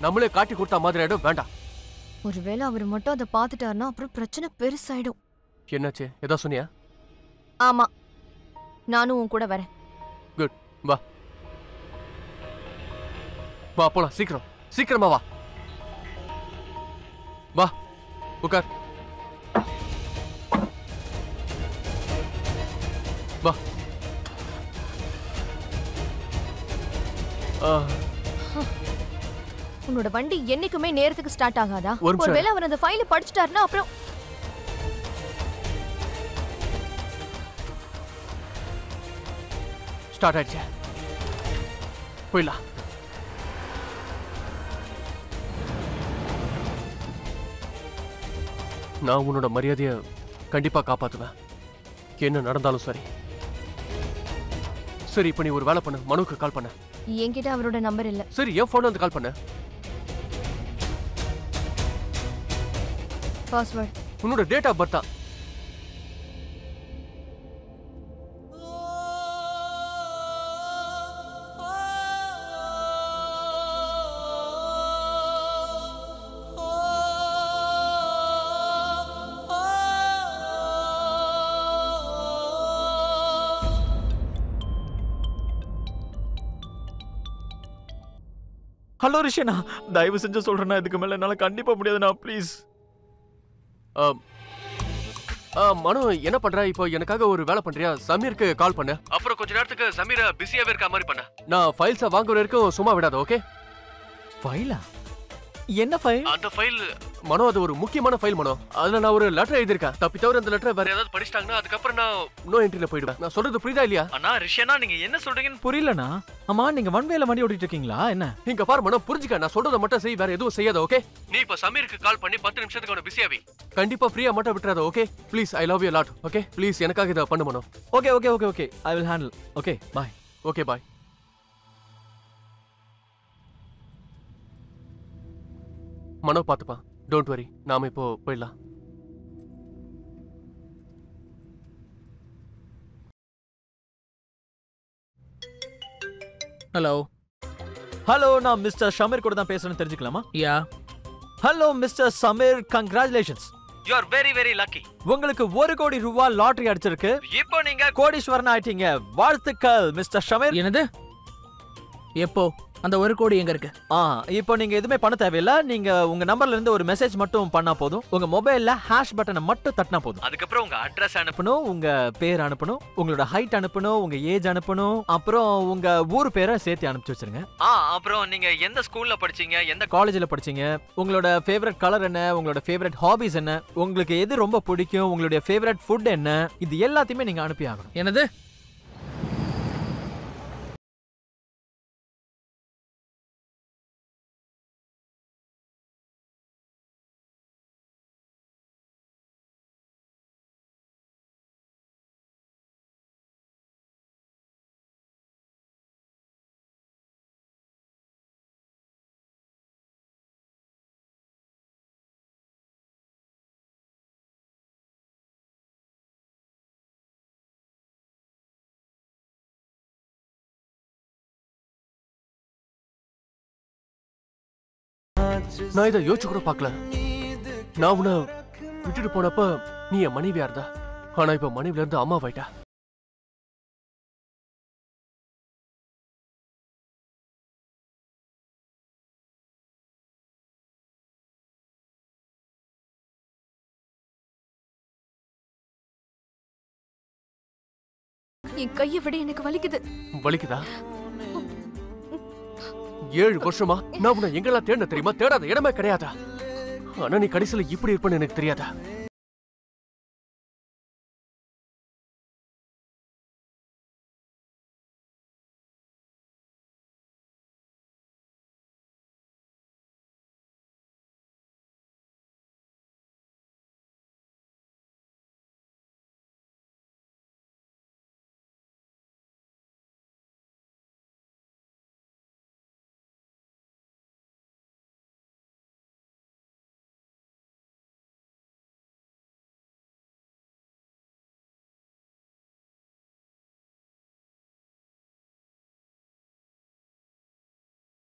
நம்மளே காட்டி கொடுத்த மாதிரி ஆயிடும். வேண்டாம். ஒருவேளை அவர் மட்டும் அதை பார்த்துட்டாருன்னா அப்புறம் பிரச்சனை பெருசாயிடும். என்னாச்சு? ஏதோ சொன்னியா? ஆமா, நானும் உன் கூட வரேன். குட், வா வா போலாம். சீக்கிரம் சீக்கிரமா வா. வா உட்கார். வா. உன்னோட வண்டி என்னைக்குமே நேரத்துக்கு ஸ்டார்ட் ஆகாதா? ஒரு நிமிஷம். ஒருவேளை அவர் அந்த ஃபைலை படிச்சிட்டாருன்னா அப்புறம் ஸ்டார்ட் ஆயிடுச்சு. போயிடலாம். நான் உன்னோட மரியாதையை கண்டிப்பா காப்பாத்துவேன், என்ன நடந்தாலும் சரி. சரி, இப்ப நீ ஒரு வேலை பண்ணு. மனுக்கு கால் பண்ண. என்கிட்ட அவரோட நம்பர் இல்ல. சரி, என் போன்ல வந்து கால் பண்ண. பாஸ்வேர்ட் உன்னோட டேட் ஆஃப் பர்த் தான். ஹலோ ரிஷனா, தயவு செஞ்சு சொல்றேன்னா இதுக்கு மேல என்னால கண்டிப்பா முடியாதுண்ணா, ப்ளீஸ். மனு, என்ன பண்ற? இப்போ எனக்காக ஒரு வேலை பண்றியா? சமீருக்கு கால் பண்ணு. அப்புறம் கொஞ்ச நேரத்துக்கு சமீர பிஸியாவே இருக்க மாதிரி பண்ண. நான் ஃபைல்ஸை வாங்குற வரைக்கும் சும்மா விடாத, ஓகே? ஃபைலா? என்ன ஃபைல்? அந்த ஃபைல் மனோ, அது ஒரு முக்கியமான ஃபைல் மனோ. அதுல நான் ஒரு லெட்டர் எழுதிருக்கேன். தப்பி தவிர அந்த லெட்டர் வேற ஏதாவது படிச்சிட்டாங்கன்னா அதுக்கப்புறம் நான் நோ என்ட்ரில போயிடுவேன். நான் சொல்றது புரியுதா இல்லையா? அண்ணா ரிஷனா, நீங்க என்ன சொல்றீங்கன்னு புரியலண்ணா. ஆமா, நீங்க ஒன் வேல வண்டி ஓட்டிட்டு இருக்கீங்களா என்ன? இங்க பாரு மனோ, புரிஞ்சுக்க. நான் சொல்றத மட்டும் செய், வேற எதுவும் செய்யாத, ஓகே? நீ இப்ப சமீருக்கு கால் பண்ணி 10 நிமிஷத்துக்கு அவன பிஸியாவி. கண்டிப்பா ஃப்ரீயா மட்டும் விட்டுறாத, okay? Please, I love you lot, okay? Please எனக்காக இத பண்ணு Mano. Okay okay okay okay, I will handle. Okay bye. Okay bye. Mano பாத்துப்பா, டோன்ட் வரி. நாம இப்போ போயிடலாம். ஹலோ ஹலோ, நான் மிஸ்டர் ஷமீர் கூட தான் பேசுறேன்னு தெரிஞ்சுக்கலாமா? Yeah. Hello mister Sameer, congratulations. You are very very lucky. உங்களுக்கு 1 கோடி ரூபாய் லாட்டரி அடிச்சிருக்கு. இப்போ நீங்க கோடீஸ்வரன் ஆயிட்டீங்க. வாழ்த்துக்கள் மிஸ்டர் ஷமீர். என்னது? எப்போ? அந்த 1 கோடி எங்க இருக்கு? இப்போ நீங்க எதுவுமே பண்ண தேவையில்ல. நீங்க உங்க நம்பர்ல இருந்து ஒரு மெசேஜ் மட்டும் பண்ணா போதும். உங்க மொபைல்ல ஹேஷ் பட்டனை மட்டும் தட்டினா போதும். அதுக்கப்புறம் உங்க அட்ரஸ் அனுப்பணும், உங்க பேர் அனுப்பணும், உங்களோட ஹைட் அனுப்பணும், உங்க ஏஜ் அனுப்பணும், அப்புறம் உங்க ஊர் பேரை சேர்த்து அனுப்பிச்சு வச்சிருங்க. அப்புறம் நீங்க எந்த ஸ்கூல்ல படிச்சீங்க, எந்த காலேஜ்ல படிச்சீங்க, உங்களோட ஃபேவரட் கலர் என்ன, உங்களோட ஃபேவரட் ஹாபிஸ் என்ன, உங்களுக்கு எது ரொம்ப பிடிக்கும், உங்களுடைய ஃபேவரட் ஃபுட் என்ன, இது எல்லாத்தையுமே நீங்க அனுப்பி ஆகணும். என்னது? நான் இதை யோசிச்சு கூட பார்க்கல. நான் உன்னை விட்டுட்டு போனப்ப நீ என் மனைவியா இருந்தா. ஆனா இப்ப மனைவில இருந்து அம்மா ஆயிட்டா. என் கையை விட எனக்கு வலிக்குது. வலிக்குதா? 7 வருஷமா நான் உன்னை எங்கெல்லாம் தேட தெரியுமா? தேடாத இடமே கிடையாதா? ஆனா நீ கடைசியில இப்படி இருப்பேன்னு எனக்கு தெரியாதா?